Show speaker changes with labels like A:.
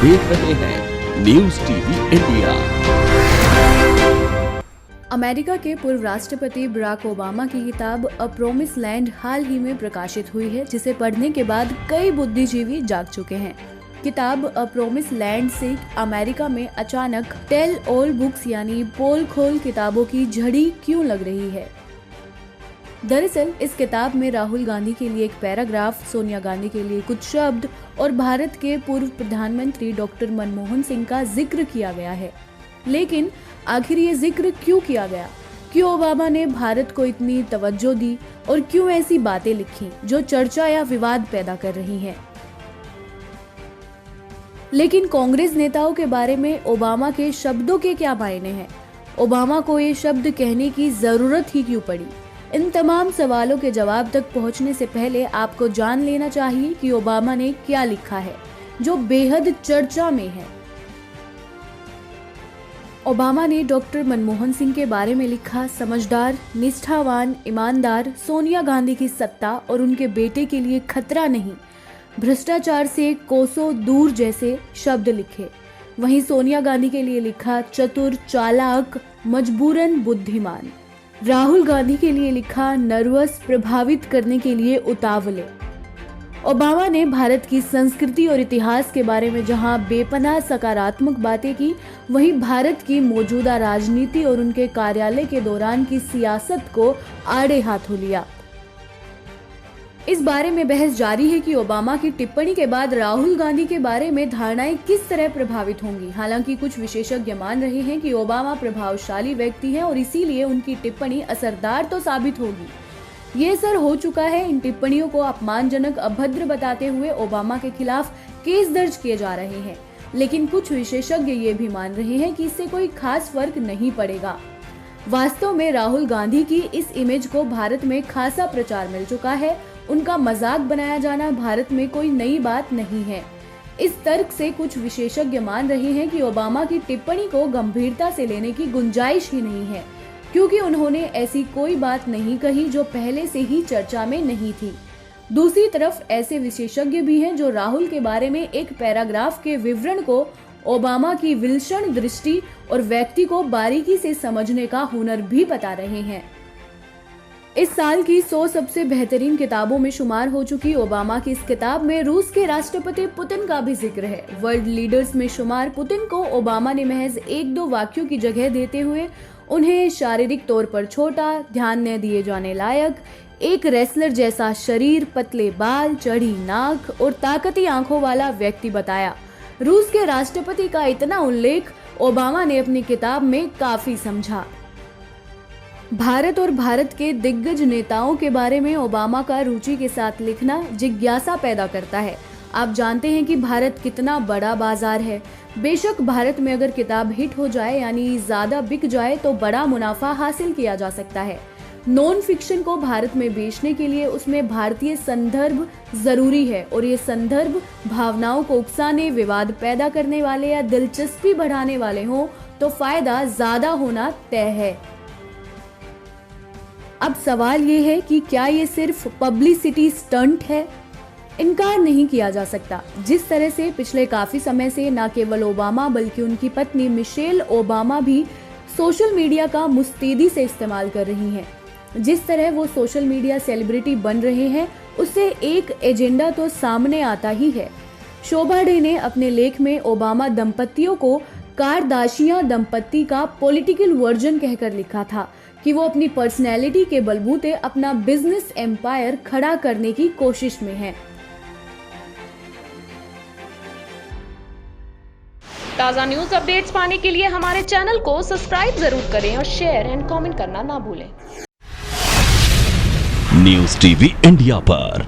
A: देख रहे हैं न्यूज टीवी इंडिया।
B: अमेरिका के पूर्व राष्ट्रपति बराक ओबामा की किताब अ प्रॉमिस लैंड हाल ही में प्रकाशित हुई है, जिसे पढ़ने के बाद कई बुद्धिजीवी जाग चुके हैं। किताब अ प्रॉमिस लैंड से अमेरिका में अचानक टेल ऑल बुक्स यानी पोल खोल किताबों की झड़ी क्यों लग रही है। दरअसल इस किताब में राहुल गांधी के लिए एक पैराग्राफ, सोनिया गांधी के लिए कुछ शब्द और भारत के पूर्व प्रधानमंत्री डॉक्टर मनमोहन सिंह का जिक्र किया गया है। लेकिन आखिर ये जिक्र क्यों किया गया? क्यों ओबामा ने भारत को इतनी तवज्जो दी और क्यों ऐसी बातें लिखी जो चर्चा या विवाद पैदा कर रही हैं? लेकिन कांग्रेस नेताओं के बारे में ओबामा के शब्दों के क्या मायने हैं? ओबामा को ये शब्द कहने की जरूरत ही क्यों पड़ी? इन तमाम सवालों के जवाब तक पहुंचने से पहले आपको जान लेना चाहिए कि ओबामा ने क्या लिखा है जो बेहद चर्चा में है। ओबामा ने डॉक्टर मनमोहन सिंह के बारे में लिखा, समझदार, निष्ठावान, ईमानदार, सोनिया गांधी की सत्ता और उनके बेटे के लिए खतरा नहीं, भ्रष्टाचार से कोसों दूर जैसे शब्द लिखे। वहीं सोनिया गांधी के लिए लिखा, चतुर, चालाक, मजबूरन बुद्धिमान। राहुल गांधी के लिए लिखा, नर्वस, प्रभावित करने के लिए उतावले। ओबामा ने भारत की संस्कृति और इतिहास के बारे में जहां बेपनाह सकारात्मक बातें की, वहीं भारत की मौजूदा राजनीति और उनके कार्यालय के दौरान की सियासत को आड़े हाथों लिया। इस बारे में बहस जारी है कि ओबामा की टिप्पणी के बाद राहुल गांधी के बारे में धारणाएं किस तरह प्रभावित होंगी। हालांकि कुछ विशेषज्ञ मान रहे हैं कि ओबामा प्रभावशाली व्यक्ति हैं और इसीलिए उनकी टिप्पणी असरदार तो साबित होगी। ये असर हो चुका है। इन टिप्पणियों को अपमानजनक, अभद्र बताते हुए ओबामा के खिलाफ केस दर्ज किए जा रहे हैं। लेकिन कुछ विशेषज्ञ ये भी मान रहे हैं कि इससे कोई खास फर्क नहीं पड़ेगा। वास्तव में राहुल गांधी की इस इमेज को भारत में खासा प्रचार मिल चुका है। उनका मजाक बनाया जाना भारत में कोई नई बात नहीं है। इस तर्क से कुछ विशेषज्ञ मान रहे हैं कि ओबामा की टिप्पणी को गंभीरता से लेने की गुंजाइश ही नहीं है, क्योंकि उन्होंने ऐसी कोई बात नहीं कही जो पहले से ही चर्चा में नहीं थी। दूसरी तरफ ऐसे विशेषज्ञ भी हैं जो राहुल के बारे में एक पैराग्राफ के विवरण को ओबामा की विलक्षण दृष्टि और व्यक्ति को बारीकी से समझने का हुनर भी बता रहे हैं। इस साल की 100 सबसे बेहतरीन किताबों में शुमार हो चुकी ओबामा की इस किताब में रूस के राष्ट्रपति पुतिन का भी जिक्र है। वर्ल्ड लीडर्स में शुमार पुतिन को ओबामा ने महज 1-2 वाक्यों की जगह देते हुए उन्हें शारीरिक तौर पर छोटा, ध्यान न दिए जाने लायक, एक रेसलर जैसा शरीर, पतले बाल, चढ़ी नाक और ताकती आंखों वाला व्यक्ति बताया। रूस के राष्ट्रपति का इतना उल्लेख ओबामा ने अपनी किताब में काफी समझा। भारत और भारत के दिग्गज नेताओं के बारे में ओबामा का रुचि के साथ लिखना जिज्ञासा पैदा करता है। आप जानते हैं कि भारत कितना बड़ा बाजार है। बेशक भारत में अगर किताब हिट हो जाए यानी ज्यादा बिक जाए तो बड़ा मुनाफा हासिल किया जा सकता है। नॉन फिक्शन को भारत में बेचने के लिए उसमें भारतीय संदर्भ जरूरी है और ये संदर्भ भावनाओं को उकसाने, विवाद पैदा करने वाले या दिलचस्पी बढ़ाने वाले हों तो फायदा ज्यादा होना तय है। अब सवाल ये है कि क्या ये सिर्फ पब्लिसिटी स्टंट है? इनकार नहीं किया जा सकता। जिस तरह से पिछले काफी समय से न केवल ओबामा बल्कि उनकी पत्नी मिशेल ओबामा भी सोशल मीडिया का मुस्तैदी से इस्तेमाल कर रही हैं, जिस तरह वो सोशल मीडिया सेलिब्रिटी बन रहे हैं, उससे एक एजेंडा तो सामने आता ही है। शोभा डे ने अपने लेख में ओबामा दंपतियों को कारदाशियां दंपत्ति का पॉलिटिकल वर्जन कहकर लिखा था कि वो अपनी पर्सनैलिटी के बलबूते अपना बिजनेस एम्पायर खड़ा करने की कोशिश में हैं।
C: ताज़ा न्यूज अपडेट्स पाने के लिए हमारे चैनल को सब्सक्राइब जरूर करें और शेयर एंड कमेंट करना ना भूलें।
A: न्यूज टीवी इंडिया पर